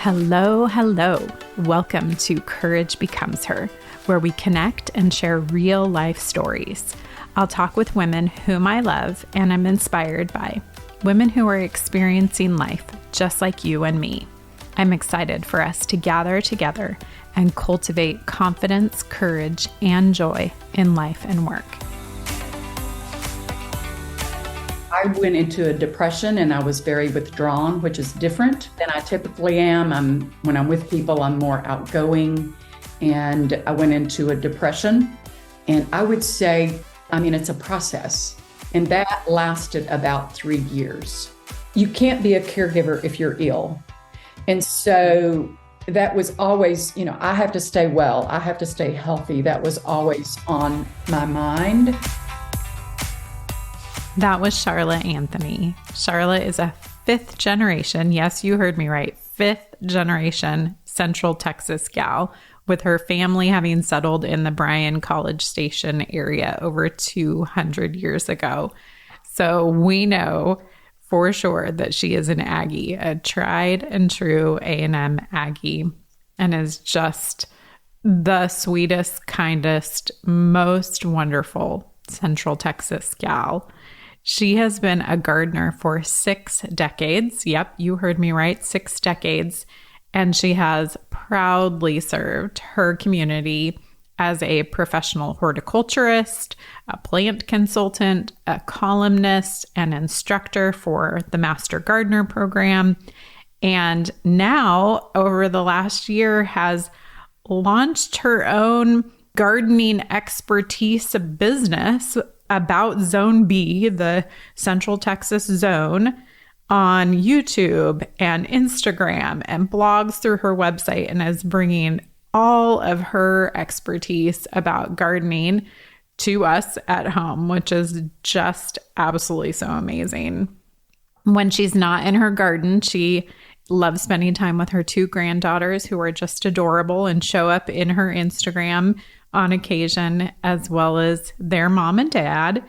Hello, hello. Welcome to Courage Becomes Her, where we connect and share real life stories. I'll talk with women whom I love and am inspired by, women who are experiencing life just like you and me. I'm excited for us to gather together and cultivate confidence, courage, and joy in life and work. I went into a depression and I was very withdrawn, which is different than I typically am. When I'm with people, I'm more outgoing, and I went into a depression. And I would say, it's a process, and that lasted about 3 years. You can't be a caregiver if you're ill. And so that was always, I have to stay well. I have to stay healthy. That was always on my mind. That was Charla Anthony. Charla is a fifth generation, yes, you heard me right, fifth generation Central Texas gal, with her family having settled in the Bryan College Station area over 200 years ago. So we know for sure that she is an Aggie, a tried and true A&M Aggie, and is just the sweetest, kindest, most wonderful Central Texas gal. She has been a gardener for 6 decades. Yep, you heard me right, 6 decades. And she has proudly served her community as a professional horticulturist, a plant consultant, a columnist, and instructor for the Master Gardener program. And now, over the last year, has launched her own gardening expertise business about Zone B, the Central Texas zone, on YouTube and Instagram and blogs through her website, and is bringing all of her expertise about gardening to us at home, which is just absolutely so amazing. When she's not in her garden, she loves spending time with her 2 granddaughters, who are just adorable and show up in her Instagram on occasion, as well as their mom and dad.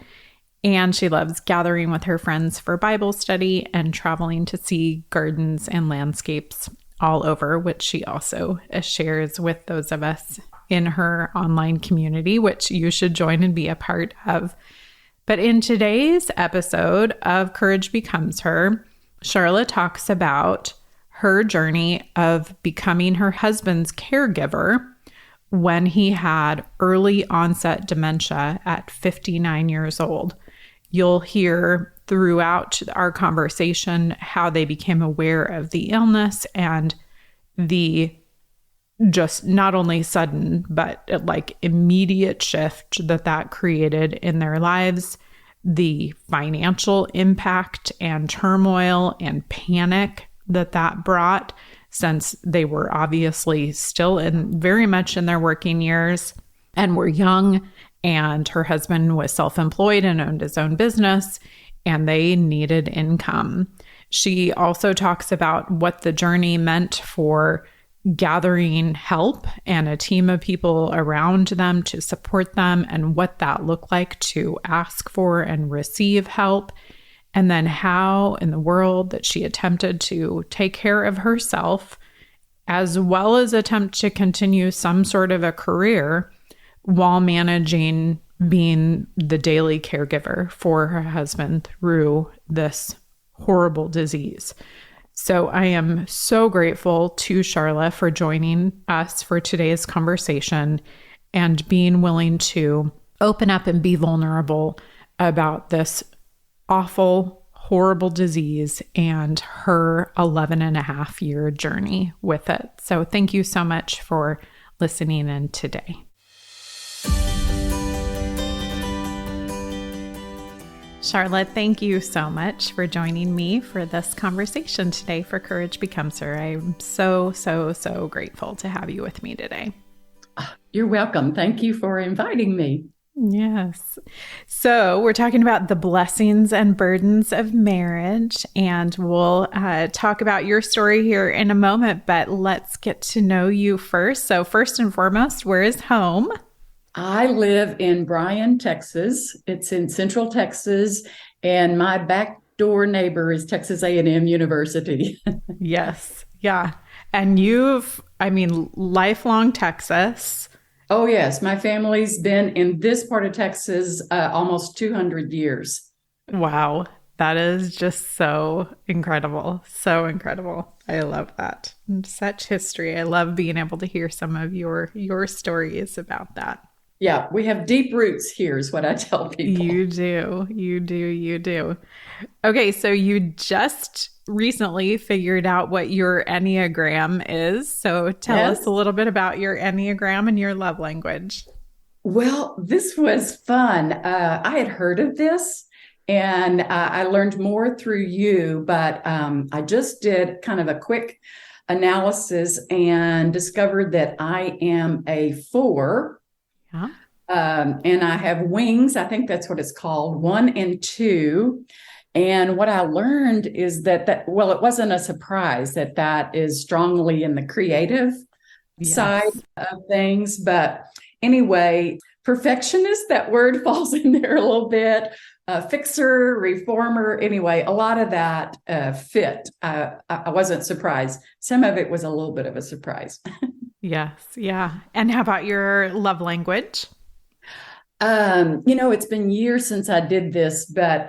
And she loves gathering with her friends for Bible study and traveling to see gardens and landscapes all over, which she also shares with those of us in her online community, which you should join and be a part of. But in today's episode of Courage Becomes Her, Charla talks about her journey of becoming her husband's caregiver when he had early onset dementia at 59 years old. You'll hear throughout our conversation how they became aware of the illness and the just not only sudden, but immediate shift that created in their lives, the financial impact and turmoil and panic that brought, since they were obviously still very much in their working years and were young, and her husband was self-employed and owned his own business, and they needed income. She also talks about what the journey meant for gathering help and a team of people around them to support them, and what that looked like to ask for and receive help. And then how in the world that she attempted to take care of herself, as well as attempt to continue some sort of a career while managing being the daily caregiver for her husband through this horrible disease. So I am so grateful to Charla for joining us for today's conversation and being willing to open up and be vulnerable about this awful, horrible disease and her 11.5-year journey with it. So thank you so much for listening in today. Charlotte, thank you so much for joining me for this conversation today for Courage Becomes Her. I'm so, so, so grateful to have you with me today. You're welcome. Thank you for inviting me. Yes. So we're talking about the blessings and burdens of marriage, and we'll talk about your story here in a moment, but let's get to know you first. So first and foremost, where is home? I live in Bryan, Texas. It's in Central Texas, and my back door neighbor is Texas A&M University. Yes. Yeah. And lifelong Texas. Oh, yes. My family's been in this part of Texas almost 200 years. Wow. That is just so incredible. So incredible. I love that. And such history. I love being able to hear some of your stories about that. Yeah, we have deep roots here, is what I tell people. You do. You do. You do. Okay, so you just recently figured out what your Enneagram is. So tell us Yes. a little bit about your Enneagram and your love language. Well, this was fun. I had heard of this and I learned more through you, but I just did kind of a quick analysis and discovered that I am a four. Yeah. And I have wings. I think that's what it's called, one and two. And what I learned is well, it wasn't a surprise that is strongly in the creative side Yes. of things. But anyway, perfectionist, that word falls in there a little bit. Fixer, reformer. Anyway, a lot of that fit. I wasn't surprised. Some of it was a little bit of a surprise. Yes. Yeah. And how about your love language? It's been years since I did this, but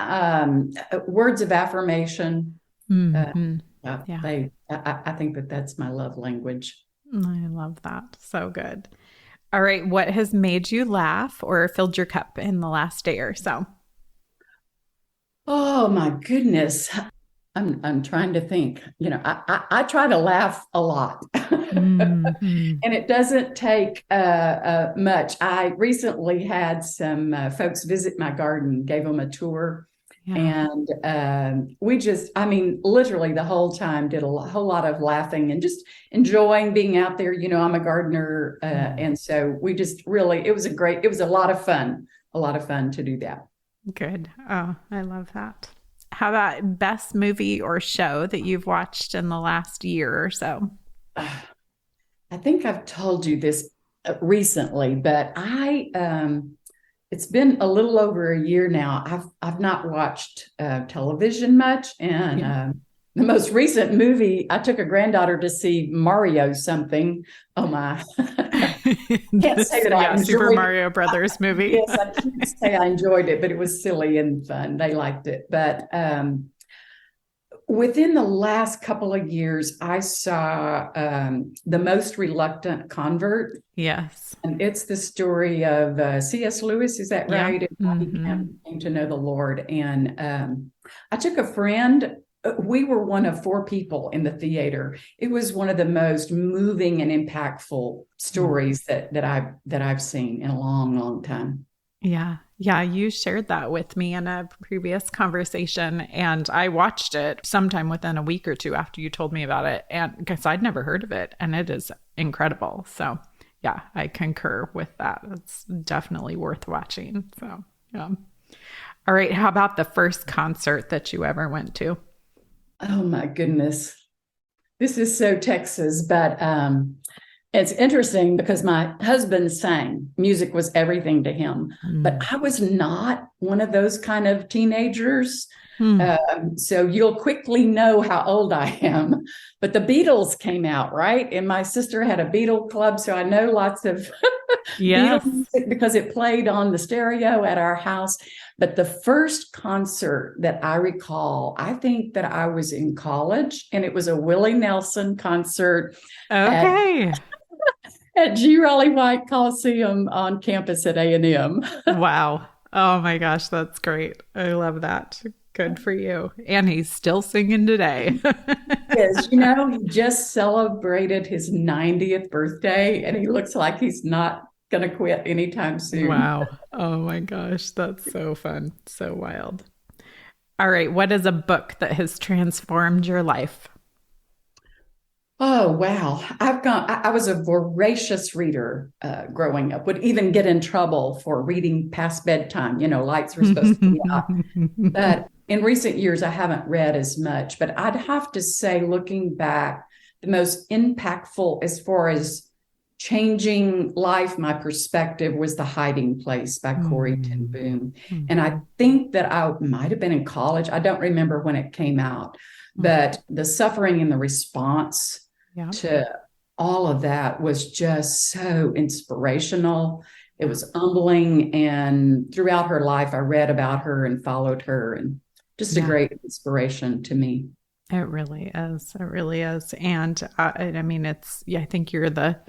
words of affirmation. Hmm. Yeah, Yeah. I think that's my love language. I love that. So good. All right. What has made you laugh or filled your cup in the last day or so? Oh my goodness. I'm trying to think. I try to laugh a lot. Hmm. And it doesn't take much. I recently had some folks visit my garden, gave them a tour. Yeah. And literally the whole time did whole lot of laughing and just enjoying being out there. I'm a gardener. And so we just really, it was a lot of fun to do that. Good. Oh, I love that. How about best movie or show that you've watched in the last year or so? I think I've told you this recently, but it's been a little over a year now. I've not watched television much, and Yeah. the most recent movie I took a granddaughter to see Mario something. Oh my! Can't say that I Super enjoyed Mario Brothers movie. Yes, I can't say I enjoyed it, but it was silly and fun. They liked it. But within the last couple of years, I saw The Most Reluctant Convert. Yes. And it's the story of C.S. Lewis, is that Yeah. right? And how he Hmm. came to know the Lord. And I took a friend. We were one of four people in the theater. It was one of the most moving and impactful stories that I've seen in a long, long time. Yeah. Yeah. You shared that with me in a previous conversation, and I watched it sometime within a week or two after you told me about it. And because I'd never heard of it, and it is incredible. So, yeah, I concur with that. It's definitely worth watching. So, yeah. All right. How about the first concert that you ever went to? Oh my goodness. This is so Texas, but it's interesting because my husband sang. Music was everything to him, but I was not one of those kind of teenagers. Mm. So you'll quickly know how old I am. But the Beatles came out, right? And my sister had a Beatle club, so I know lots of Yes. Beatles music because it played on the stereo at our house. But the first concert that I recall, I think that I was in college, and it was a Willie Nelson concert at Okay. G. Raleigh White Coliseum on campus at A&M. Wow. Oh my gosh, that's great. I love that. Good for you. And he's still singing today. Yes, he just celebrated his 90th birthday, and he looks like he's not going to quit anytime soon. Wow. Oh my gosh, that's so fun. So wild. All right, what is a book that has transformed your life? Oh, wow. I was a voracious reader growing up, would even get in trouble for reading past bedtime. Lights were supposed to be out. But in recent years, I haven't read as much. But I'd have to say, looking back, the most impactful as far as Changing Life, My Perspective was The Hiding Place by Corrie ten Boom. And I Mhm. think that I might have been in college. I don't remember when it came out, but the suffering and the response Yeah. to all of that was just so inspirational. It Yeah. was humbling. And throughout her life, I read about her and followed her, and just a Yeah. great inspiration to me. It really is. It really is. And I mean, I think you're the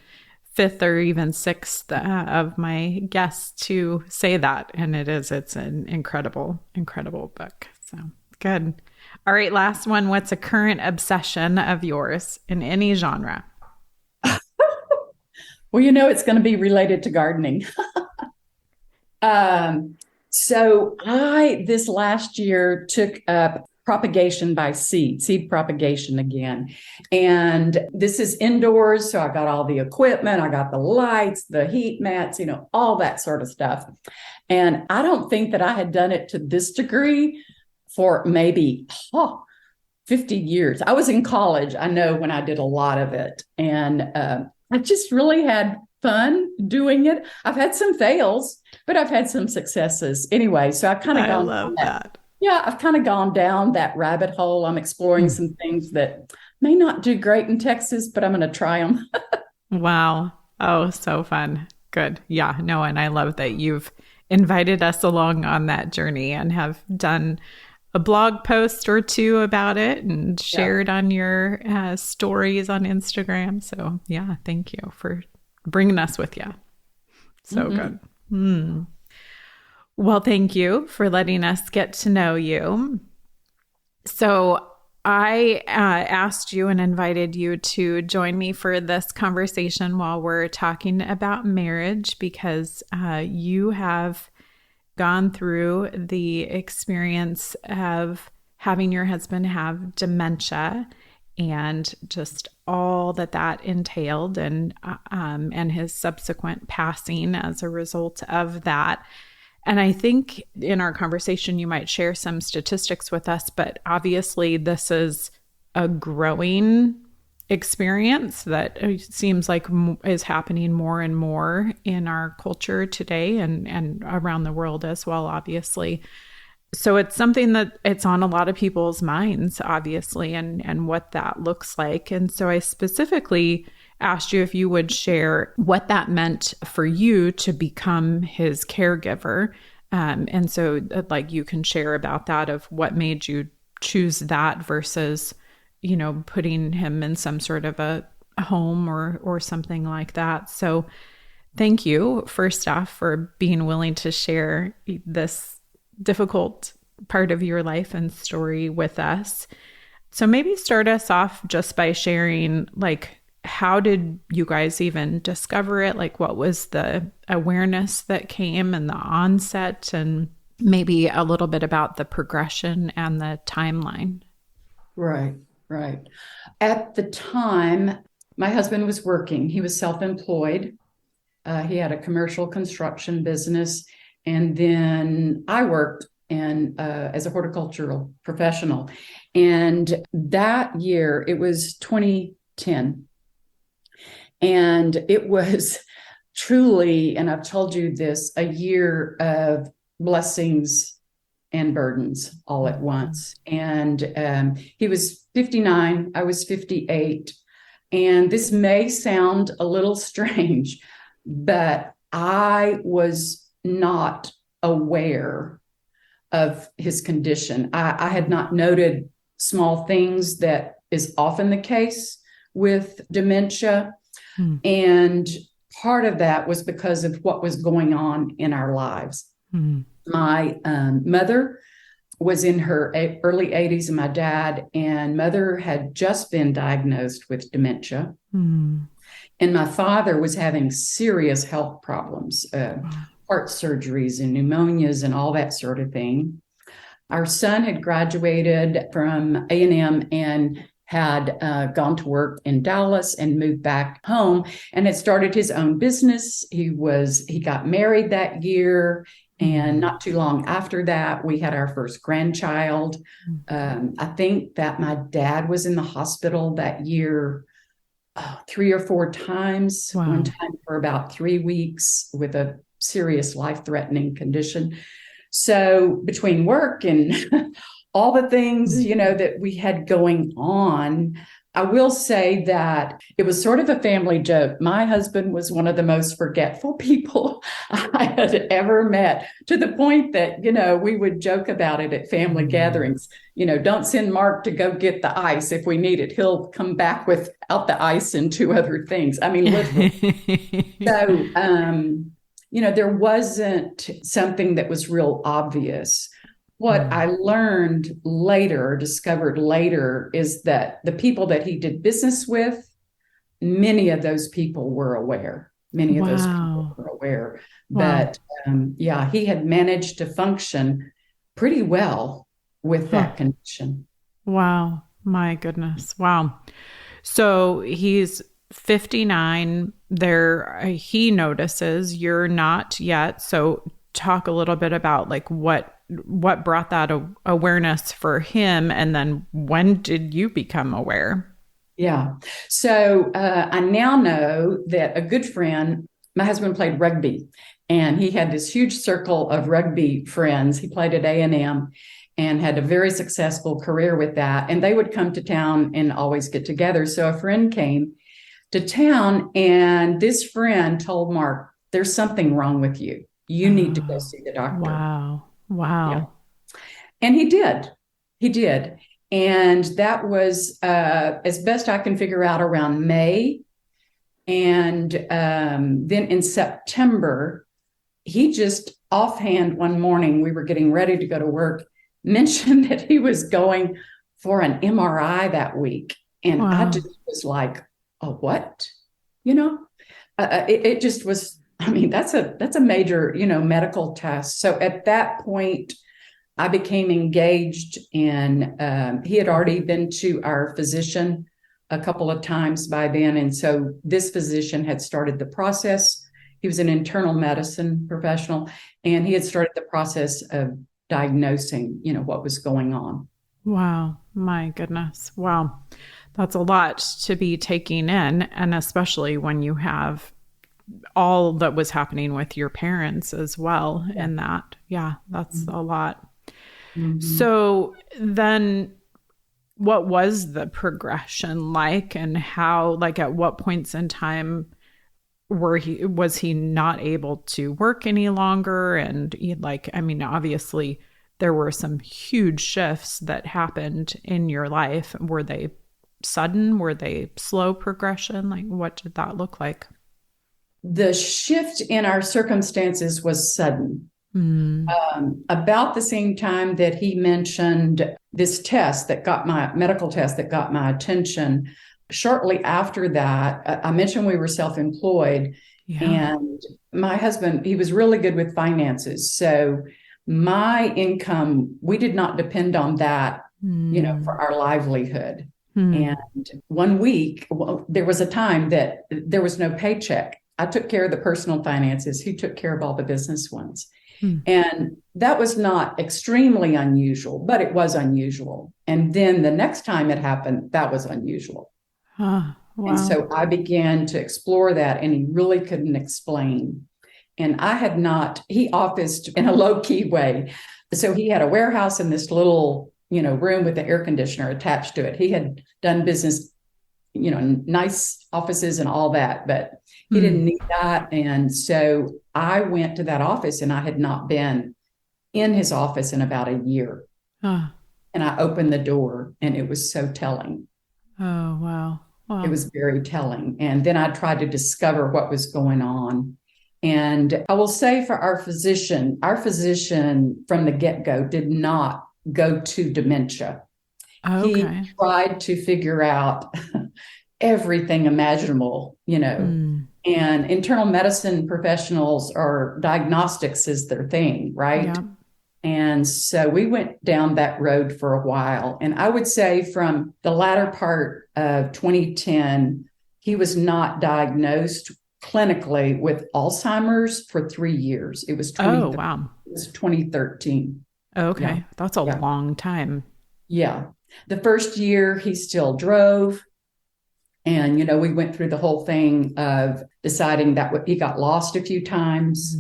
fifth or even sixth of my guests to say that. And it's an incredible, incredible book. So good. All right. Last one. What's a current obsession of yours in any genre? Well, it's going to be related to gardening. Um, so I, this last year, took up propagation by seed propagation again. And this is indoors. So I got all the equipment, I got the lights, the heat mats, all that sort of stuff. And I don't think that I had done it to this degree for maybe 50 years. I was in college, I know, when I did a lot of it. And I just really had fun doing it. I've had some fails, but I've had some successes anyway. So I've kind of I gone love down that. yeah, I've kind of gone down that rabbit hole. I'm exploring Mm. some things that may not do great in Texas, but I'm going to try them. Wow. Oh, so fun. Good. Yeah. No, and I love that you've invited us along on that journey and have done a blog post or two about it and Yeah. shared on your stories on Instagram. So, yeah, thank you for bringing us with you. So Mm-hmm. good. Hmm. Well, thank you for letting us get to know you. So, I asked you and invited you to join me for this conversation while we're talking about marriage because you have gone through the experience of having your husband have dementia and just all that entailed and his subsequent passing as a result of that. And I think in our conversation, you might share some statistics with us, but obviously this is a growing experience that seems like is happening more and more in our culture today and around the world as well, obviously. So it's something that it's on a lot of people's minds, obviously, and what that looks like. And so I specifically asked you if you would share what that meant for you to become his caregiver. And so like you can share about that of what made you choose that versus, putting him in some sort of a home or something like that. So thank you, first off, for being willing to share this difficult part of your life and story with us. So maybe start us off just by sharing, like, how did you guys even discover it? Like, what was the awareness that came and the onset, and maybe a little bit about the progression and the timeline? Right, right. At the time, my husband was working. He was self-employed. He had a commercial construction business. And then I worked as a horticultural professional. And that year, it was 2010. And it was truly, and I've told you this, a year of blessings and burdens all at once. And he was 59, I was 58. And this may sound a little strange, but I was not aware of his condition. I had not noted small things that is often the case with dementia. Mm. And part of that was because of what was going on in our lives. Mm. My mother was in her early 80s, and my dad and mother had just been diagnosed with dementia. Mm. And my father was having serious health problems, heart surgeries and pneumonias and all that sort of thing. Our son had graduated from A&M and had gone to work in Dallas and moved back home and had started his own business. He got married that year. And not too long after that, we had our first grandchild. I think that my dad was in the hospital that year 3 or 4 times, one Wow. time for about 3 weeks with a serious life-threatening condition. So between work and all the things, that we had going on, I will say that it was sort of a family joke. My husband was one of the most forgetful people I had ever met, to the point that, we would joke about it at family gatherings. Don't send Mark to go get the ice if we need it. He'll come back without the ice and 2 other things. I mean, literally. So, there wasn't something that was real obvious. What I learned later, discovered later, is that the people that he did business with, many of those people were aware. Many of those people were aware. Wow. But he had managed to function pretty well with that condition. Wow. My goodness. Wow. So he's 59 there. He notices you're not yet. So talk a little bit about like what brought that awareness for him, and then when did you become aware? Yeah. So I now know that a good friend, my husband played rugby, and he had this huge circle of rugby friends. He played at A&M and had a very successful career with that. And they would come to town and always get together. So a friend came to town, and this friend told Mark, "There's something wrong with you. You need to go see the doctor." Wow. Yeah. Wow. And he did. He did. And that was, as best I can figure out, around May. And then in September, he just offhand one morning, we were getting ready to go to work, mentioned that he was going for an MRI that week. And I just was like, "Oh, what?" It just was, I mean, that's a major, medical test. So at that point, I became engaged, and he had already been to our physician a couple of times by then. And so this physician had started the process. He was an internal medicine professional, and he had started the process of diagnosing, what was going on. Wow. My goodness. Wow. That's a lot to be taking in. And especially when you have all that was happening with your parents as well. Yeah. And that, that's a lot. Mm-hmm. So then what was the progression like, and how, like at what points in time was he not able to work any longer? And obviously there were some huge shifts that happened in your life. Were they sudden? Were they slow progression? Like, what did that look like? The shift in our circumstances was sudden. About the same time that he mentioned this medical test that got my attention, shortly after that, I mentioned we were self-employed. Yeah. And my husband, he was really good with finances. So my income, we did not depend on that, for our livelihood. And one week, there was a time that there was no paycheck. I took care of the personal finances. He took care of all the business ones. And that was not extremely unusual, but it was unusual. And then the next time it happened, that was unusual. Wow. And so I began to explore that, and he really couldn't explain. And he officed in a low-key way. So he had a warehouse in this little, room with the air conditioner attached to it. He had done business, nice offices and all that, but he didn't need that. And so I went to that office, and I had not been in his office in about a year. And I opened the door, and it was so telling. Oh, wow. Wow. It was very telling. And then I tried to discover what was going on. And I will say, for our physician from the get-go did not go to dementia. Okay. He tried to figure out everything imaginable, and internal medicine professionals, or diagnostics is their thing, right? Yeah. And so we went down that road for a while. And I would say from the latter part of 2010, he was not diagnosed clinically with Alzheimer's for 3 years. It was 2013. Okay. Yeah. That's a long time. Yeah. The first year he still drove, And, we went through the whole thing of deciding that he got lost a few times.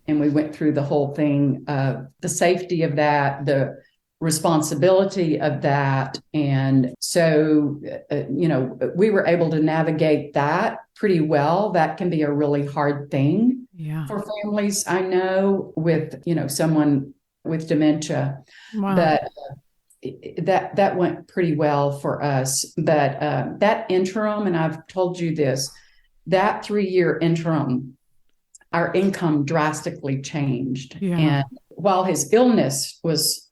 And we went through the whole thing of the safety of that, the responsibility of that. And so, we were able to navigate that pretty well. That can be a really hard thing for families, I know, with, someone with dementia. Wow. But that went pretty well for us. But that interim, and I've told you this, that 3-year interim, our income drastically changed. Yeah. And while his illness was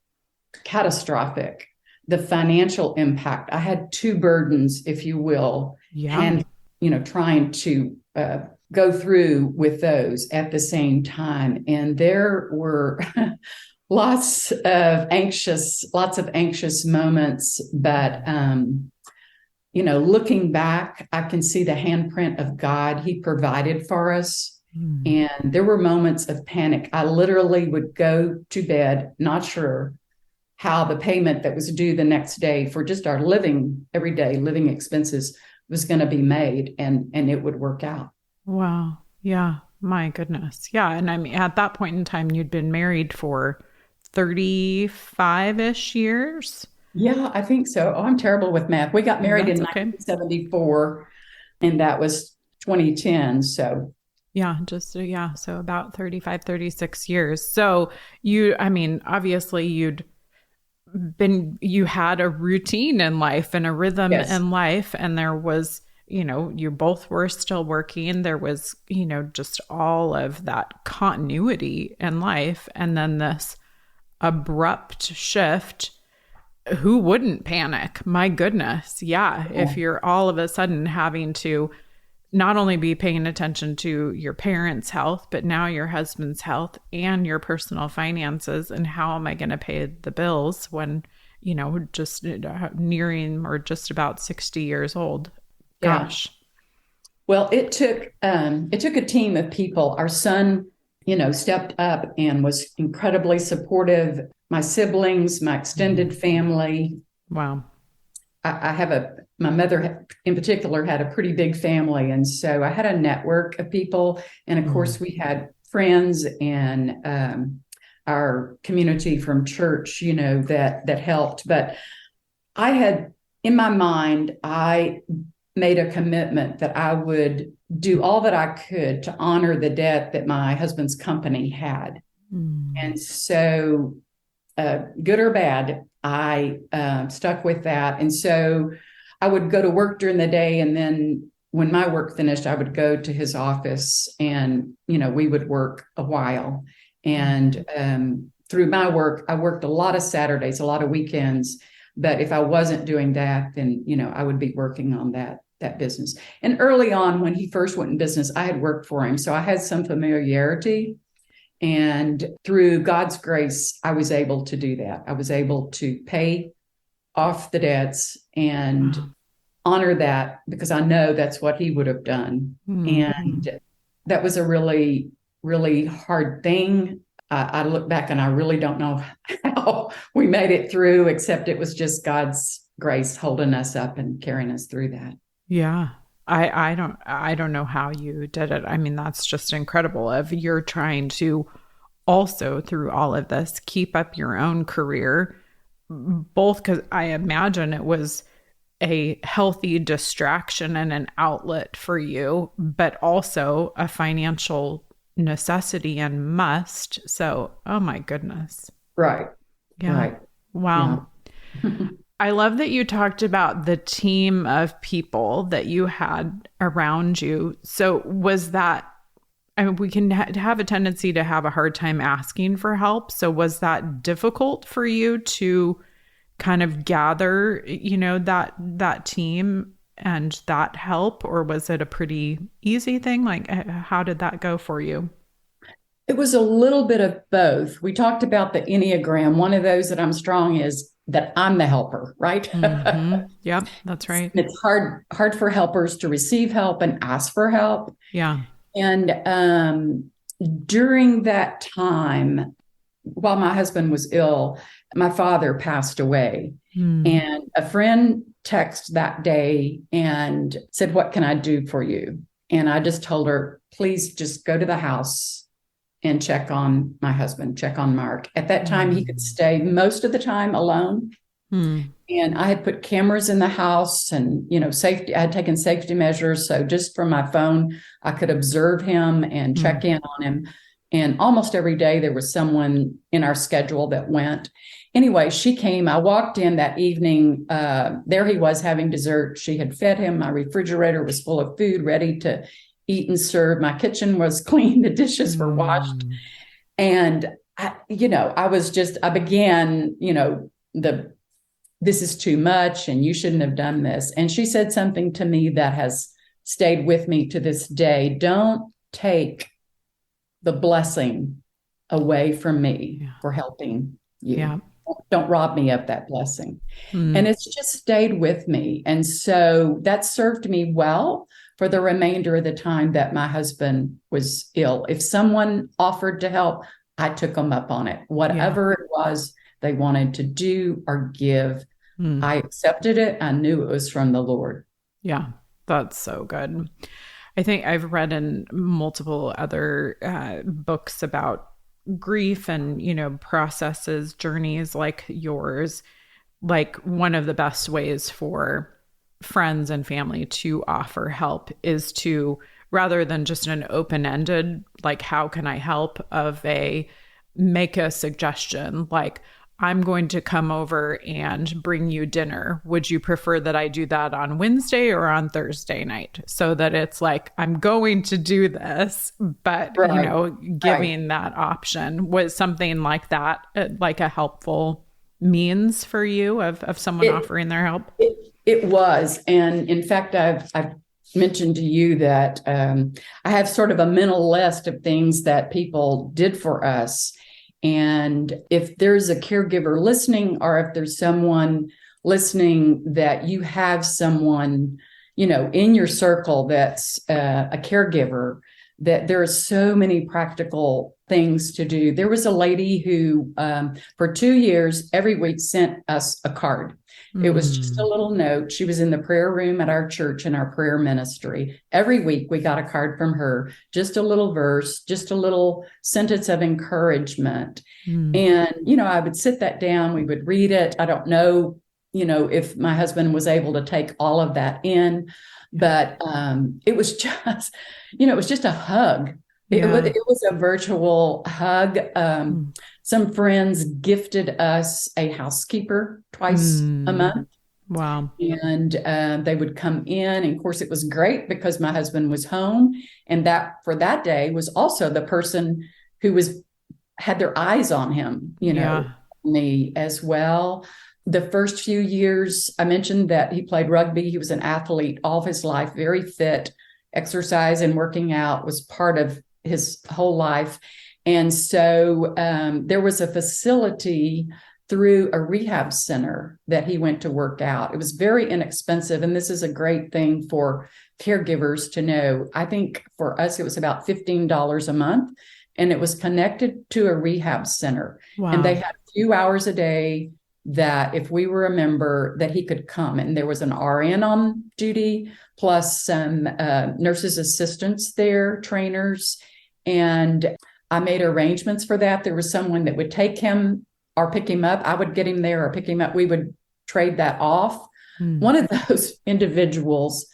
catastrophic, the financial impact, I had two burdens, if you will, and, trying to go through with those at the same time. And there were lots of anxious moments, but, looking back, I can see the handprint of God. He provided for us. And there were moments of panic. I literally would go to bed, not sure how the payment that was due the next day for just our everyday living expenses was going to be made, and it would work out. Wow. Yeah. My goodness. Yeah. And I mean, at that point in time, you'd been married for 35-ish years. Yeah, I think so. Oh, I'm terrible with math. We got married in 1974, and that was 2010. So yeah, so about 35, 36 years. So obviously you had a routine in life and a rhythm in life, and there was, you both were still working. There was, just all of that continuity in life. And then this abrupt shift. Who wouldn't panic? My goodness. Yeah. If you're all of a sudden having to not only be paying attention to your parents' health, but now your husband's health and your personal finances, and how am I going to pay the bills when, just nearing or just about 60 years old? Gosh. Well, it took a team of people. Our son, stepped up and was incredibly supportive. My siblings, my extended family. Wow. My mother in particular had a pretty big family. And so I had a network of people. And of course we had friends and our community from church, that helped. But in my mind, I made a commitment that I would do all that I could to honor the debt that my husband's company had. And so, good or bad, I stuck with that. And so I would go to work during the day, and then when my work finished, I would go to his office, and, we would work a while. And through my work, I worked a lot of Saturdays, a lot of weekends. But if I wasn't doing that, then, I would be working on that business. And early on, when he first went in business, I had worked for him. So I had some familiarity. And through God's grace, I was able to do that. I was able to pay off the debts and honor that, because I know that's what he would have done. And that was a really, really hard thing. I look back and I really don't know how we made it through, except it was just God's grace holding us up and carrying us through that. Yeah. I don't know how you did it. I mean, that's just incredible. If you're trying to also, through all of this, keep up your own career, both because I imagine it was a healthy distraction and an outlet for you, but also a financial necessity and must. So, oh my goodness. Right. Yeah. Right. Wow. Yeah. I love that you talked about the team of people that you had around you. So was that, we can have a tendency to have a hard time asking for help. So was that difficult for you to kind of gather, that team and that help, or was it a pretty easy thing? Like, how did that go for you? It was a little bit of both. We talked about the Enneagram. One of those that I'm strong is that I'm the helper, right? Mm-hmm. Yep, that's right. It's hard for helpers to receive help and ask for help. Yeah. And during that time, while my husband was ill, my father passed away. And a friend text that day and said, "What can I do for you?" And I just told her, "Please just go to the house and check on my husband, check on Mark." At that time, he could stay most of the time alone. And I had put cameras in the house and, safety. I had taken safety measures. So just from my phone, I could observe him and check in on him. And almost every day there was someone in our schedule that went. Anyway, she came. I walked in that evening. There he was having dessert. She had fed him. My refrigerator was full of food ready to eat and serve. My kitchen was clean. The dishes were washed. And, I began, this is too much and you shouldn't have done this. And she said something to me that has stayed with me to this day. Don't take the blessing away from me for helping you. Yeah. Don't rob me of that blessing. And it's just stayed with me. And so that served me well for the remainder of the time that my husband was ill. If someone offered to help, I took them up on it. Whatever it was they wanted to do or give, I accepted it. I knew it was from the Lord. Yeah, that's so good. I think I've read in multiple other books about grief and, processes, journeys like yours. Like one of the best ways for friends and family to offer help is to, rather than just an open-ended, like, how can I help, make a suggestion, like, I'm going to come over and bring you dinner. Would you prefer that I do that on Wednesday or on Thursday night? So that it's like, I'm going to do this, but, giving that option. Was something like that, like a helpful means for you of someone offering their help? It was. And in fact, I've mentioned to you that I have sort of a mental list of things that people did for us. And if there's a caregiver listening, or if there's someone listening that you have someone, in your circle that's a caregiver, that there are so many practical things to do. There was a lady who, for 2 years, every week sent us a card. It was just a little note. She was in the prayer room at our church in our prayer ministry. Every week we got a card from her, just a little verse, just a little sentence of encouragement. And, I would sit that down. We would read it. I don't know, if my husband was able to take all of that in, but it was just a hug. It was a virtual hug. Some friends gifted us a housekeeper twice a month. Wow. And they would come in. And of course, it was great because my husband was home. And that for that day was also the person who had their eyes on him, me as well. The first few years, I mentioned that he played rugby. He was an athlete all of his life, very fit. Exercise and working out was part of his whole life. And so there was a facility through a rehab center that he went to work out. It was very inexpensive. And this is a great thing for caregivers to know. I think for us, it was about $15 a month, and it was connected to a rehab center. Wow. And they had a few hours a day that if we were a member, that he could come. And there was an RN on duty, plus some nurses assistants there, trainers. And I made arrangements for that. There was someone that would take him or pick him up. I would get him there or pick him up. We would trade that off. One of those individuals,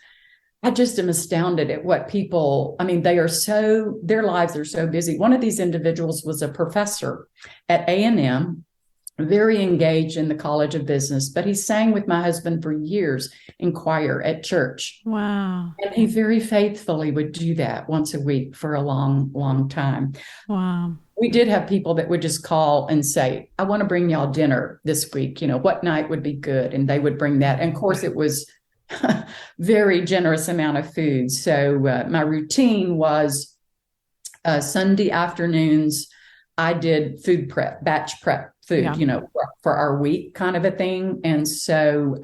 I just am astounded at what people, their lives are so busy. One of these individuals was a professor at A&M, very engaged in the College of Business, but he sang with my husband for years in choir at church. Wow. And he very faithfully would do that once a week for a long, long time. Wow. We did have people that would just call and say, I want to bring y'all dinner this week. What night would be good? And they would bring that. And of course, it was very generous amount of food. So my routine was Sunday afternoons, I did food prep, batch prep food, for our week kind of a thing. And so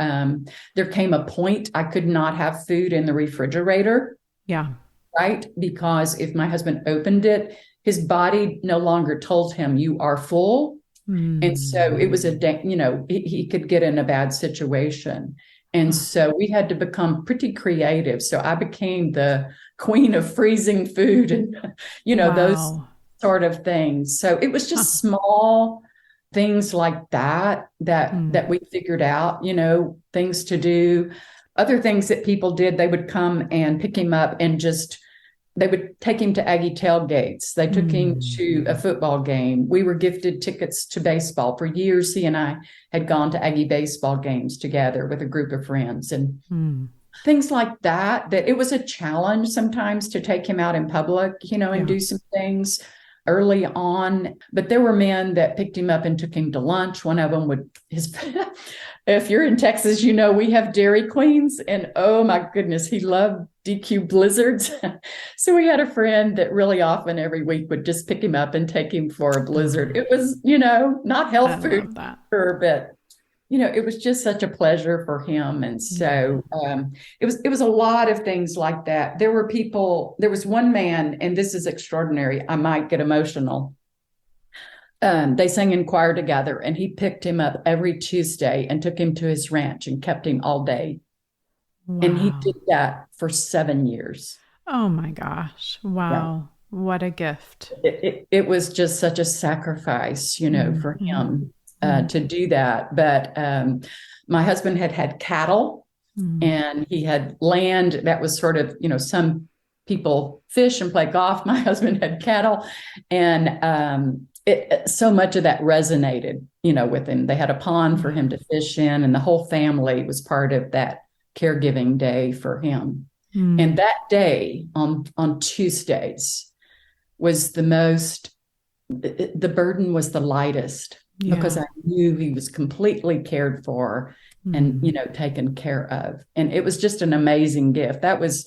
there came a point I could not have food in the refrigerator. Yeah. Right. Because if my husband opened it, his body no longer told him you are full. And so it was he could get in a bad situation. And so we had to become pretty creative. So I became the queen of freezing food and, those Wow. sort of things. So it was Huh. just small things like that Mm. we figured out, things to do. Other things that people did, they would come and pick him up and just they would take him to Aggie tailgates. They took him Mm. to a football game. We were gifted tickets to baseball. For years, he and I had gone to Aggie baseball games together with a group of friends and Mm. things like that it was a challenge sometimes to take him out in public, and Yeah. do some things early on. But there were men that picked him up and took him to lunch. One of them would his if you're in Texas, we have Dairy Queens, and oh my goodness, he loved DQ blizzards. So we had a friend that really often every week would just pick him up and take him for a blizzard. Oh, It was, not I health food, love that. but it was just such a pleasure for him. And Yeah. so it was a lot of things like that. There was one man, and this is extraordinary. I might get emotional. They sang in choir together, and he picked him up every Tuesday and took him to his ranch and kept him all day. And he did Wow. that for 7 years. Oh my gosh. Yeah. Wow. What a gift. It was just such a sacrifice, for Mm-hmm. him Mm. to do that. But my husband had cattle, Mm. and he had land that was sort of, some people fish and play golf. My husband had cattle, and so much of that resonated, with him. They had a pond for him to fish in, and the whole family was part of that caregiving day for him. And Mm. that day on Tuesdays was the burden was the lightest because Yeah. I knew he was completely cared for and, Mm. taken care of. And it was just an amazing gift. That was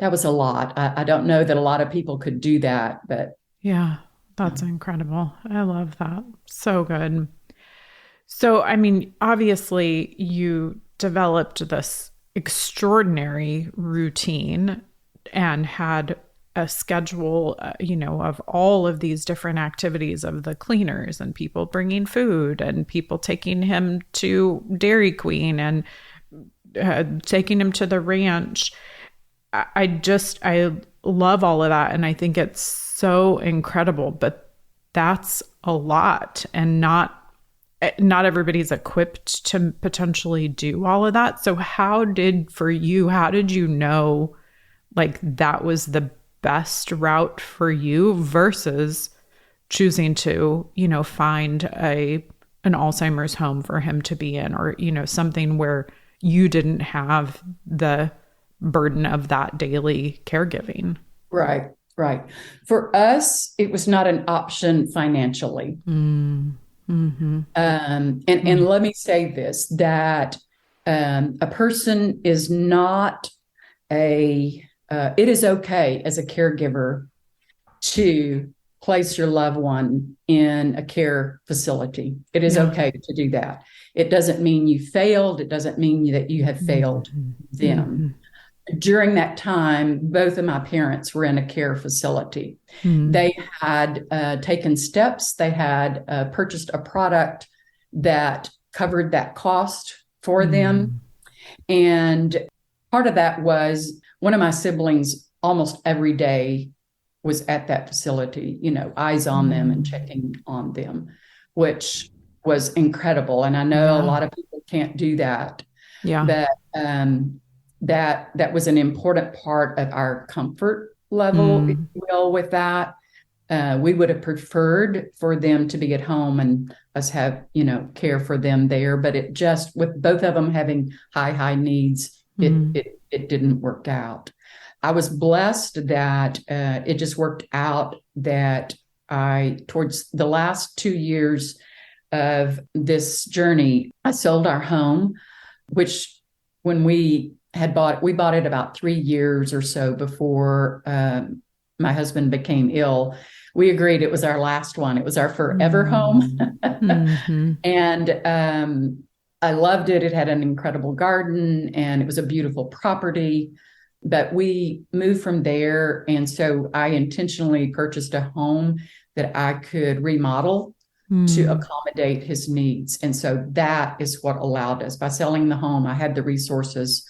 a lot. I don't know that a lot of people could do that, but Yeah. That's incredible. I love that. So good. So, I mean, obviously, you developed this extraordinary routine and had a schedule, of all of these different activities of the cleaners and people bringing food and people taking him to Dairy Queen and taking him to the ranch. I love all of that. And I think it's so incredible, but that's a lot and not everybody's equipped to potentially do all of that. So how did you know like that was the best route for you versus choosing to, find an Alzheimer's home for him to be in or, something where you didn't have the burden of that daily caregiving? right, right. For us, it was not an option financially. Mm. Mm-hmm. And let me say this, that a person is not it is okay as a caregiver to place your loved one in a care facility. It is Yeah. okay to do that. It doesn't mean you failed. It doesn't mean that you have failed Mm-hmm. them. During that time, both of my parents were in a care facility. Mm-hmm. They had taken steps. They had purchased a product that covered that cost for them. And part of that was one of my siblings almost every day was at that facility, eyes on them and checking on them, which was incredible. And I know a Yeah. lot of people can't do that, Yeah. but that was an important part of our comfort level, if Mm. you will, with that. We would have preferred for them to be at home and us have, care for them there. But it just, with both of them having high needs, it didn't work out. I was blessed that it just worked out that towards the last 2 years of this journey, I sold our home, which when we bought it about 3 years or so before my husband became ill. We agreed it was our last one. It was our forever home. Mm-hmm. And I loved it. It had an incredible garden and it was a beautiful property. But we moved from there. And so I intentionally purchased a home that I could remodel to Mm. accommodate his needs. And so that is what allowed us. By selling the home, I had the resources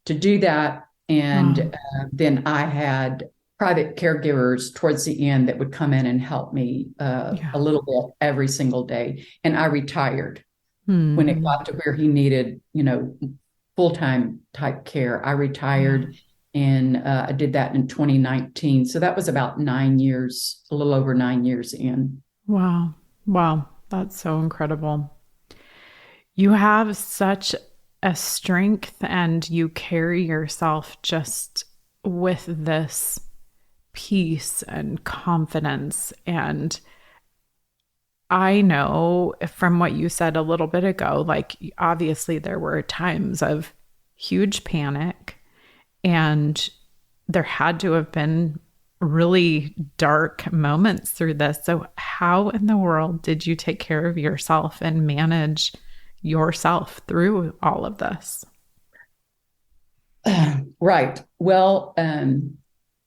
to do that. And Wow. then I had private caregivers towards the end that would come in and help me Yeah. a little bit every single day. And I retired when it Mm. got to where he needed, full-time type care. I Yeah. retired and I did that in 2019. So that was about 9 years, a little over 9 years in. Wow. Wow. That's so incredible. You have such a strength and you carry yourself just with this peace and confidence. And I know from what you said a little bit ago, like obviously there were times of huge panic and there had to have been really dark moments through this. So, how in the world did you take care of yourself and manage yourself through all of this? Right. Well,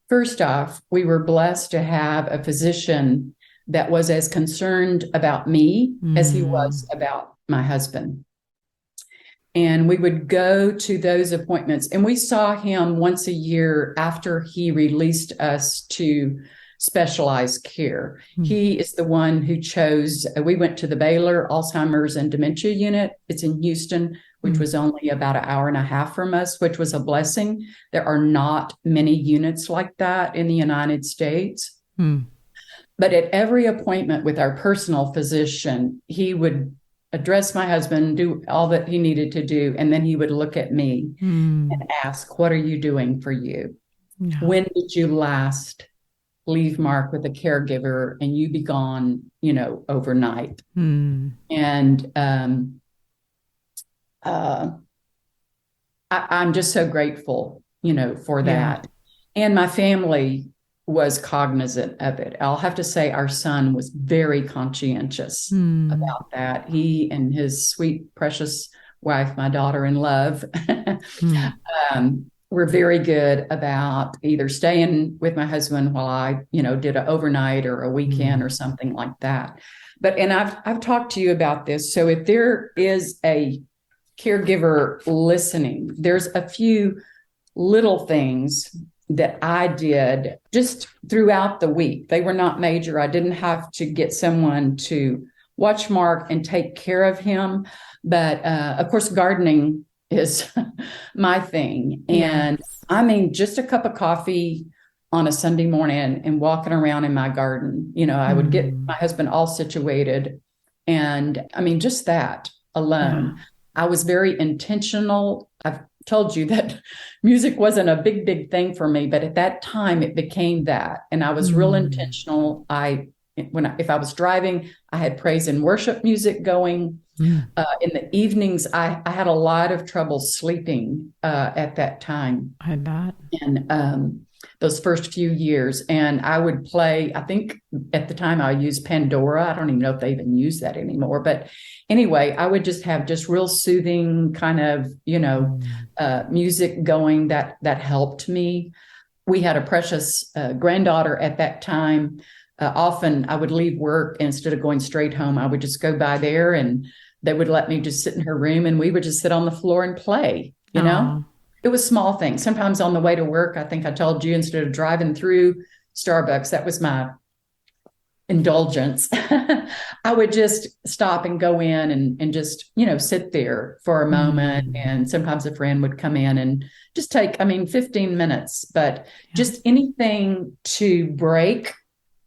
first off, we were blessed to have a physician that was as concerned about me as he was Mm, about my husband. And we would go to those appointments, and we saw him once a year after he released us to specialized care. mm, He is the one who chose, we went to the Baylor Alzheimer's and Dementia Unit. It's in Houston, which mm, was only about an hour and a half from us, which was a blessing. There are not many units like that in the United States. mm, But at every appointment with our personal physician, he would address my husband, do all that he needed to do, and then he would look at me and mm. ask, "What are you doing for you? Yeah. When did you last leave Mark with a caregiver and you be gone, overnight?" Mm. And uh, I'm just so grateful, for Yeah. that. And my family was cognizant of it. I'll have to say our son was very conscientious Mm. about that. He and his sweet, precious wife, my daughter in love, Mm. were very good about either staying with my husband while I, did an overnight or a weekend Mm. or something like that. And I've talked to you about this. So if there is a caregiver listening, there's a few little things that I did just throughout the week. They were not major. I didn't have to get someone to watch Mark and take care of him. But of course, gardening is my thing. And Yes. I mean, just a cup of coffee on a Sunday morning and walking around in my garden. I would get Mm. my husband all situated. And I mean, just that Yeah. alone. I was very intentional. I've told you that music wasn't a big thing for me, but at that time it became that. And I was real Mm. intentional. If I was driving, I had praise and worship music going. Mm. In the evenings, I had a lot of trouble sleeping at that time. I bet. And those first few years. And I would play, I think at the time I used Pandora. I don't even know if they even use that anymore. But anyway, I would just have just real soothing kind of, Mm. music going that helped me. We had a precious granddaughter at that time. Often I would leave work and instead of going straight home, I would just go by there and they would let me just sit in her room and we would just sit on the floor and play. Oh. It was small things. Sometimes on the way to work, I think I told you, instead of driving through Starbucks, that was my indulgence. I would just stop and go in and just, sit there for a moment. Mm. And sometimes a friend would come in and just take, 15 minutes, but Yeah. just anything to break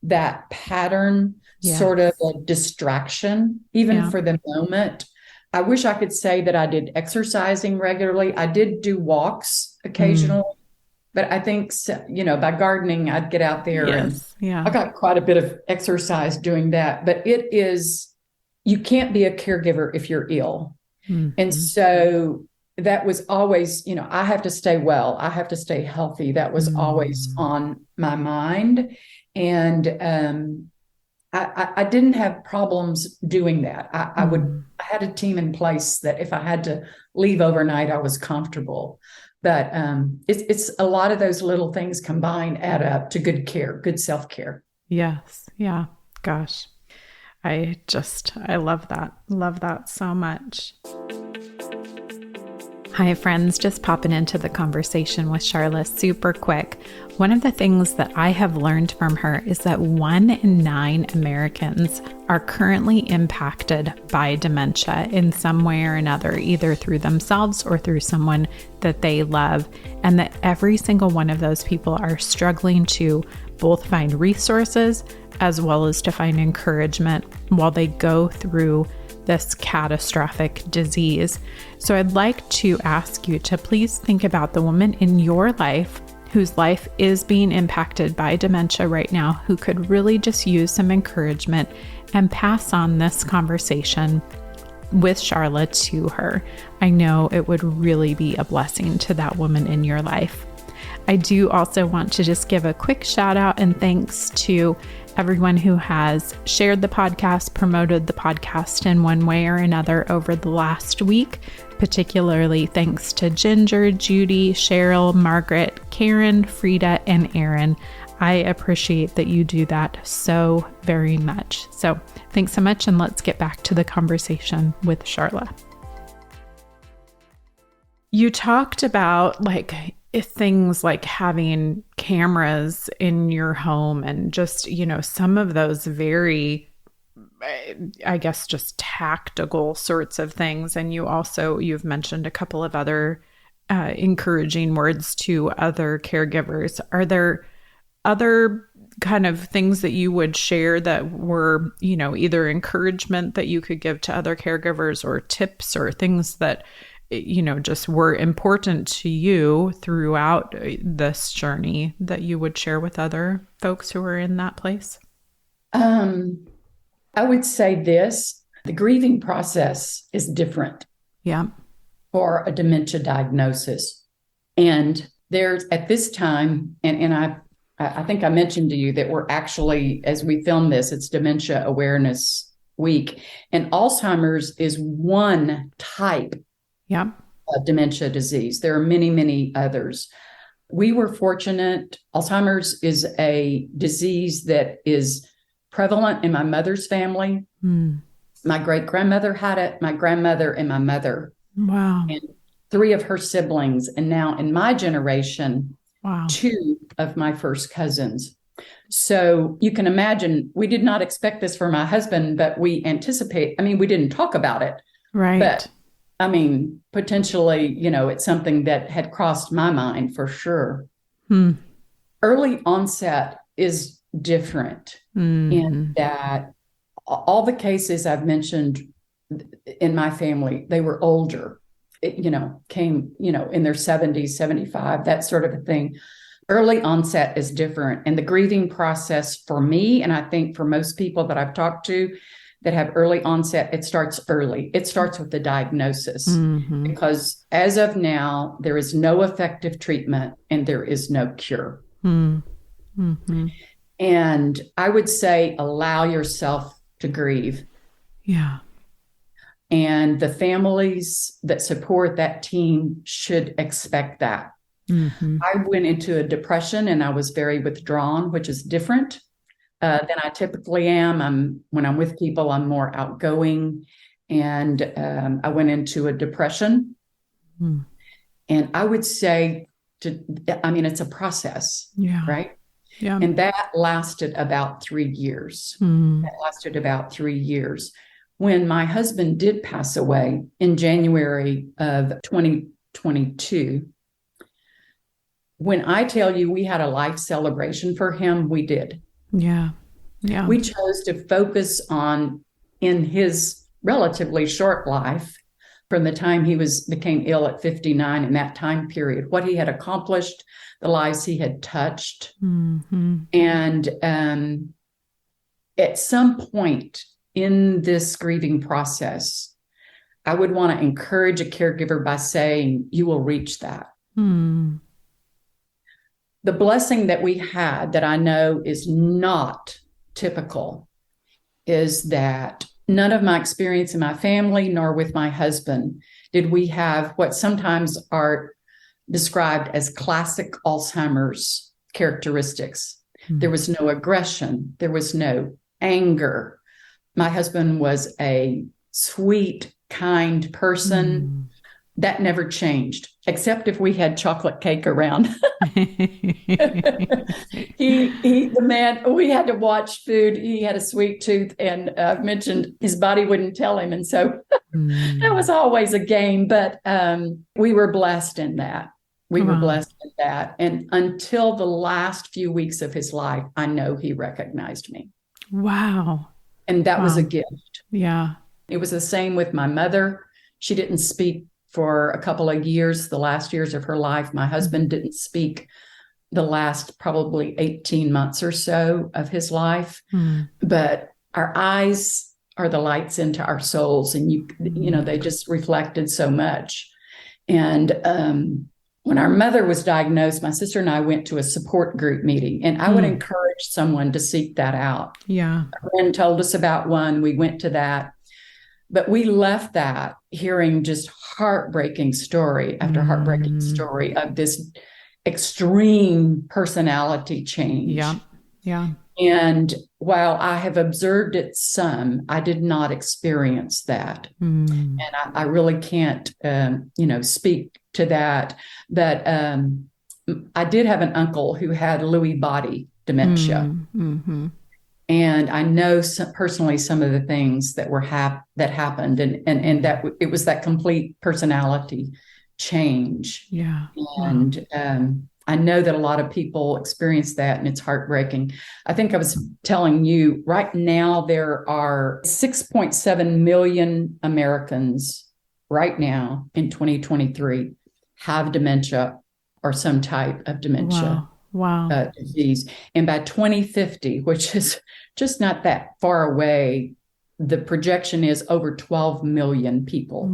that pattern, Yes. sort of a distraction, even Yeah. for the moment. I wish I could say that I did exercising regularly. I did do walks Mm. occasionally, but I think, by gardening, I'd get out there and Yes. I Yeah. got quite a bit of exercise doing that. But you can't be a caregiver if you're ill. And Mm. so that was always, I have to stay well. I have to stay healthy. That was always Mm. on my mind. And I didn't have problems doing that. Mm. I had a team in place that if I had to leave overnight, I was comfortable. But it's a lot of those little things combined add up to good care, good self-care. Yes. Yeah. Gosh. I love that. Love that so much. Hi, friends. Just popping into the conversation with Charla super quick. One of the things that I have learned from her is that 1 in 9 Americans are currently impacted by dementia in some way or another, either through themselves or through someone that they love, and that every single one of those people are struggling to both find resources as well as to find encouragement while they go through this catastrophic disease. So I'd like to ask you to please think about the woman in your life whose life is being impacted by dementia right now, who could really just use some encouragement, and pass on this conversation with Charla to her. I know it would really be a blessing to that woman in your life. I do also want to just give a quick shout out and thanks to everyone who has shared the podcast, promoted the podcast in one way or another over the last week, particularly thanks to Ginger, Judy, Cheryl, Margaret, Karen, Frida, and Aaron. I appreciate that you do that so very much. So thanks so much, and let's get back to the conversation with Charla. You talked about things like having cameras in your home and just, some of those very, I guess, just tactical sorts of things. And you've mentioned a couple of other encouraging words to other caregivers. Are there other kind of things that you would share that were, either encouragement that you could give to other caregivers, or tips or things that just were important to you throughout this journey that you would share with other folks who are in that place? I would say this: the grieving process is different. Yeah. For a dementia diagnosis. And there's at this time, and I think I mentioned to you that we're actually, as we film this, it's Dementia Awareness Week, and Alzheimer's is one type of dementia disease. There are many, many others. We were fortunate. Alzheimer's is a disease that is prevalent in my mother's family. My great-grandmother had it, my grandmother, and my mother. Wow. And 3 of her siblings. And now in my generation, 2 of my first cousins. So you can imagine, we did not expect this for my husband, but we we didn't talk about it. Right. But potentially, it's something that had crossed my mind for sure. Early onset is different in that all the cases I've mentioned in my family, they were older, came, in their 70s, 75, that sort of a thing. Early onset is different. And the grieving process for me, and I think for most people that I've talked to that have early onset, it starts early. It starts with the diagnosis, because as of now, there is no effective treatment and there is no cure. And I would say, allow yourself to grieve. Yeah. And the families that support that team should expect that. I went into a depression and I was very withdrawn, which is different than I typically am. When I'm with people, I'm more outgoing. And I went into a depression. And I would say, it's a process, right? Yeah. And that lasted about 3 years. When my husband did pass away in January of 2022, when I tell you we had a life celebration for him, we did. Yeah. Yeah. We chose to focus on, in his relatively short life, from the time he became ill at 59, in that time period, what he had accomplished, the lives he had touched. And at some point in this grieving process, I would want to encourage a caregiver by saying, you will reach that. The blessing that we had, that I know is not typical, is that none of my experience in my family, nor with my husband, did we have what sometimes are described as classic Alzheimer's characteristics. There was no aggression. There was no anger. My husband was a sweet, kind person. That never changed, except if we had chocolate cake around. The man, we had to watch food. He had a sweet tooth, and I've mentioned his body wouldn't tell him. And so that was always a game, but we were blessed in that. We were blessed in that. And until the last few weeks of his life, I know he recognized me. Wow. And that was a gift. Yeah. It was the same with my mother. She didn't speak for a couple of years, the last years of her life. My husband didn't speak the last probably 18 months or so of his life. But our eyes are the lights into our souls. And, they just reflected so much. And when our mother was diagnosed, my sister and I went to a support group meeting. And I would encourage someone to seek that out. Yeah. A friend told us about one. We went to that. But we left that hearing just heartbreaking story after heartbreaking story of this extreme personality change. Yeah. Yeah. And while I have observed it some, I did not experience that. And I really can't, speak to that. But I did have an uncle who had Lewy body dementia. And I know personally some of the things that were that happened, and that it was that complete personality change. Yeah. And I know that a lot of people experience that, and it's heartbreaking. I think I was telling you right now there are 6.7 million Americans right now in 2023 have dementia or some type of dementia. Wow. Disease. And by 2050, which is just not that far away, the projection is over 12 million people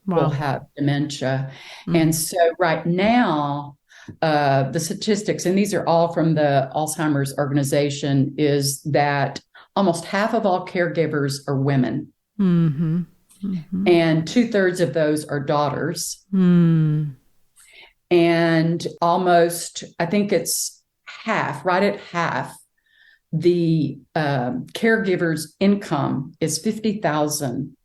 will have dementia. And so right now, the statistics, and these are all from the Alzheimer's organization, is that almost half of all caregivers are women. And 2/3 of those are daughters. And almost, I think it's right at half, the caregiver's income is $50,000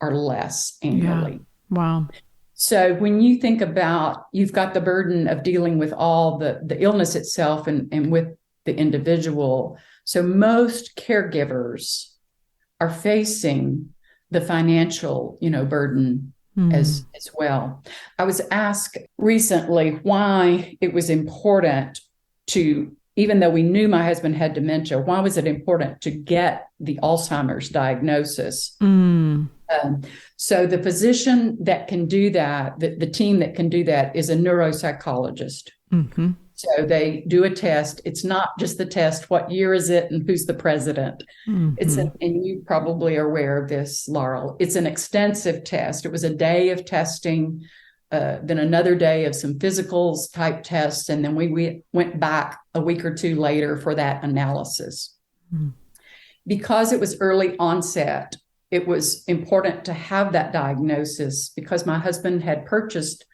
or less annually. Yeah. Wow. So when you think about, you've got the burden of dealing with all the illness itself and with the individual. So most caregivers are facing the financial, burden as well. I was asked recently why it was important to, even though we knew my husband had dementia, why was it important to get the Alzheimer's diagnosis? So the physician that can do that, the team that can do that, is a neuropsychologist. So they do a test. It's not just the test, what year is it and who's the president? And you probably are aware of this, Laurel. It's an extensive test. It was a day of testing, then another day of some physicals type tests. And then we went back a week or two later for that analysis. Because it was early onset, it was important to have that diagnosis because my husband had purchased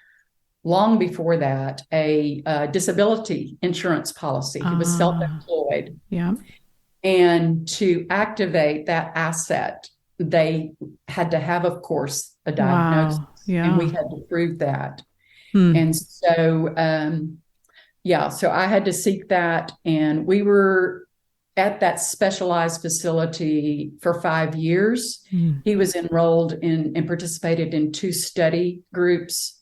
long before that a disability insurance policy. He was self-employed. Yeah. And to activate that asset, they had to have, of course, a diagnosis. And we had to prove that. And so, so I had to seek that. And we were at that specialized facility for 5 years. He was enrolled in and participated in 2 study groups.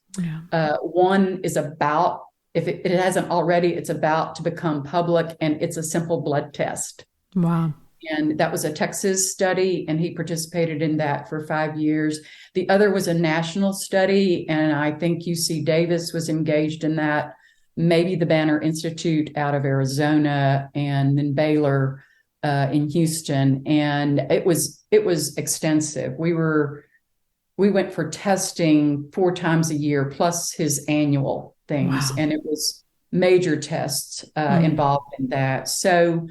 One is about, if it hasn't already, it's about to become public, and it's a simple blood test. Wow. And that was a Texas study, and he participated in that for 5 years. The other was a national study, and I think UC Davis was engaged in that, maybe the Banner Institute out of Arizona, and then Baylor in Houston. And it was extensive. We went for testing 4 times a year, plus his annual things. And it was major tests involved in that. So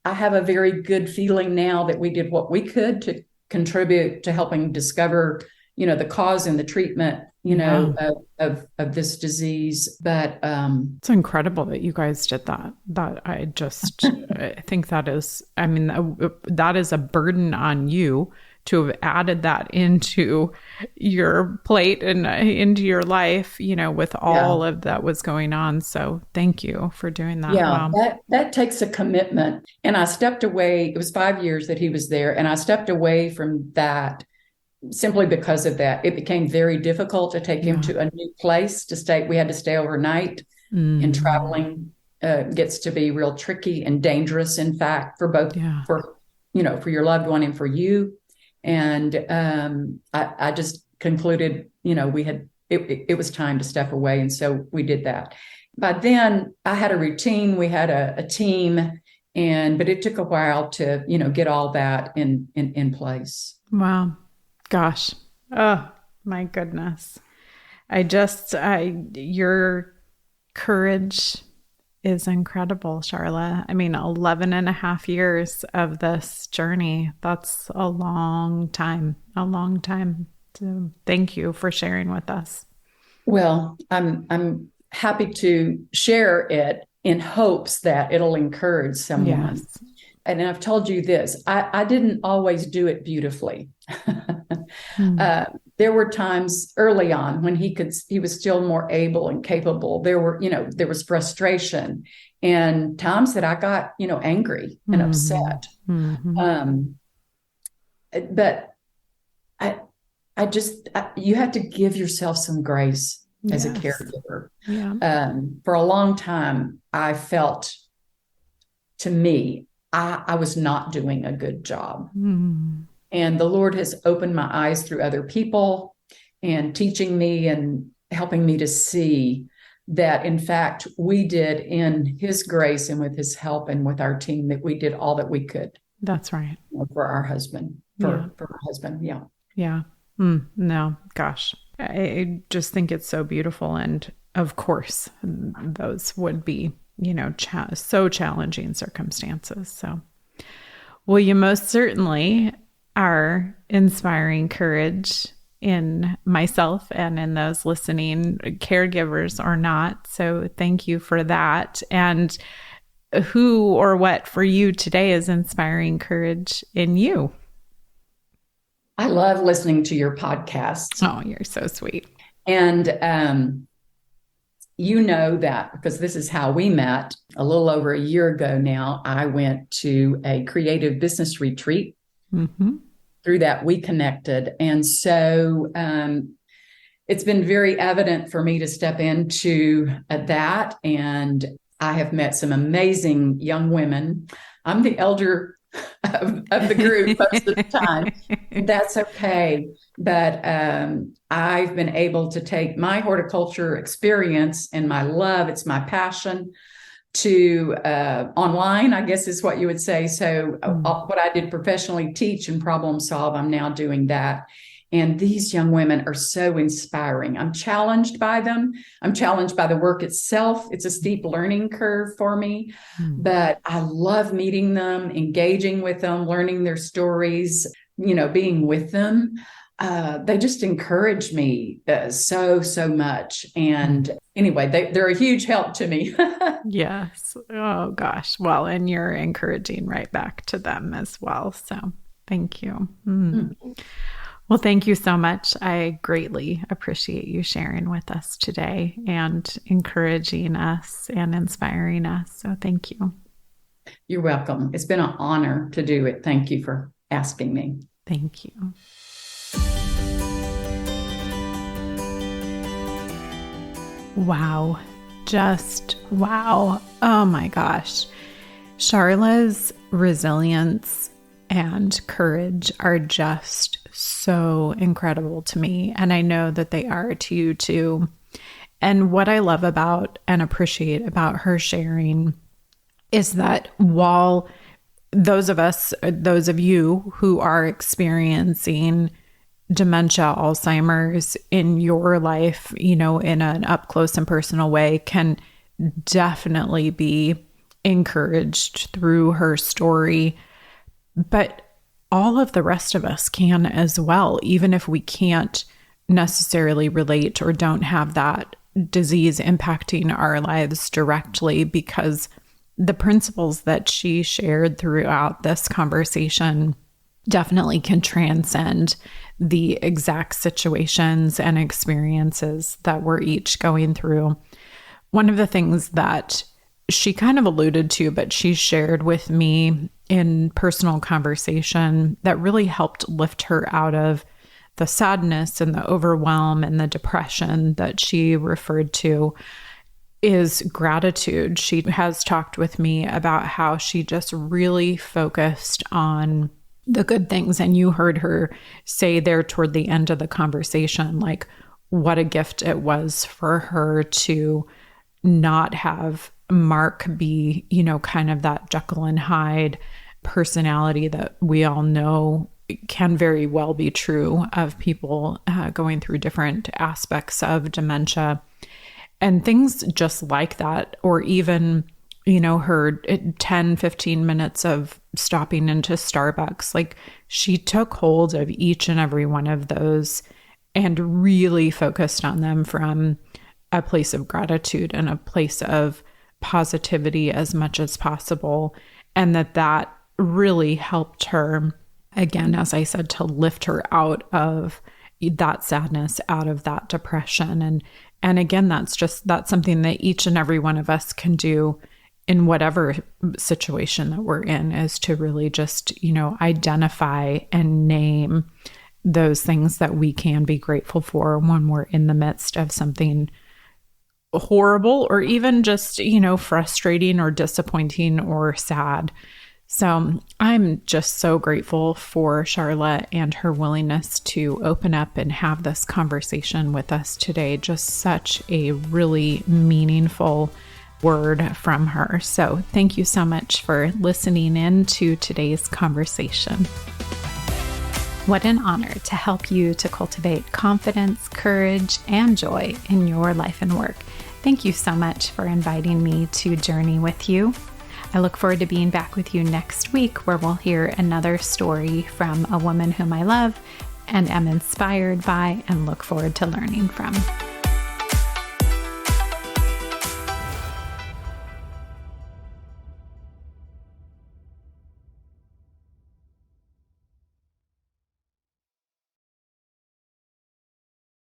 I have a very good feeling now that we did what we could to contribute to helping discover, the cause and the treatment of this disease. But it's incredible that you guys did that. I think that is, that is a burden on you to have added that into your plate and into your life, with all of that was going on. So thank you for doing that. Yeah, Wow. that takes a commitment. And I stepped away. It was 5 years that he was there. And I stepped away from that simply because of that. It became very difficult to take him to a new place to stay. We had to stay overnight, and traveling gets to be real tricky and dangerous, in fact, for both, for your loved one and for you. And I just concluded, it was time to step away. And so we did that. By then I had a routine. We had a team, but it took a while to, get all that in place. Wow. Gosh. Oh my goodness. Your courage is incredible, Charla. 11 and a half years of this journey. That's a long time. So thank you for sharing with us. Well, I'm happy to share it in hopes that it'll encourage someone. Yes. And I've told you this, I didn't always do it beautifully. There were times early on when he was still more able and capable. There was frustration and times that I got, angry and upset. But you have to give yourself some grace as a caregiver. Yeah. For a long time, I felt, to me, I was not doing a good job. And the Lord has opened my eyes through other people and teaching me and helping me to see that, in fact, we did, in His grace and with His help and with our team, that we did all that we could. That's right. For our husband, for our husband. Yeah. Yeah. No, gosh, I just think it's so beautiful. And of course, those would be, so challenging circumstances. So, well, you most certainly are inspiring courage in myself and in those listening, caregivers or not. So thank you for that. And who or what for you today is inspiring courage in you? I love listening to your podcast. Oh, you're so sweet. And you know that because this is how we met a little over a year ago now. I went to a creative business retreat. Through that, we connected. And so it's been very evident for me to step into that. And I have met some amazing young women. I'm the elder of the group most of the time. That's okay. But I've been able to take my horticulture experience and my love, it's my passion, to online, I guess is what you would say. So what I did professionally, teach and problem solve, I'm now doing that. And these young women are so inspiring. I'm challenged by them. I'm challenged by the work itself. It's a steep learning curve for me, but I love meeting them, engaging with them, learning their stories, being with them. They just encourage me so much. And anyway, they're a huge help to me. Yes. Oh, gosh. Well, and you're encouraging right back to them as well. So thank you. Well, thank you so much. I greatly appreciate you sharing with us today and encouraging us and inspiring us. So thank you. You're welcome. It's been an honor to do it. Thank you for asking me. Thank you. Wow. Just wow. Oh my gosh. Charla's resilience and courage are just so incredible to me. And I know that they are to you too. And what I love about and appreciate about her sharing is that while those of you who are experiencing dementia, Alzheimer's in your life, in an up close and personal way, can definitely be encouraged through her story. But all of the rest of us can as well, even if we can't necessarily relate or don't have that disease impacting our lives directly, because the principles that she shared throughout this conversation definitely can transcend the exact situations and experiences that we're each going through. One of the things that she kind of alluded to, but she shared with me in personal conversation that really helped lift her out of the sadness and the overwhelm and the depression that she referred to, is gratitude. She has talked with me about how she just really focused on the good things. And you heard her say there toward the end of the conversation, like what a gift it was for her to not have Mark be, kind of that Jekyll and Hyde personality that we all know can very well be true of people going through different aspects of dementia. And things just like that, or even, her 10, 15 minutes of stopping into Starbucks, like she took hold of each and every one of those and really focused on them from a place of gratitude and a place of positivity as much as possible. And that really helped her, again, as I said, to lift her out of that sadness, out of that depression. And again, that's something that each and every one of us can do in whatever situation that we're in, is to really just, identify and name those things that we can be grateful for when we're in the midst of something horrible, or even just, frustrating or disappointing or sad. So I'm just so grateful for Charla and her willingness to open up and have this conversation with us today. Just such a really meaningful word from her. So thank you so much for listening in to today's conversation. What an honor to help you to cultivate confidence, courage, and joy in your life and work. Thank you so much for inviting me to journey with you. I look forward to being back with you next week, where we'll hear another story from a woman whom I love and am inspired by and look forward to learning from.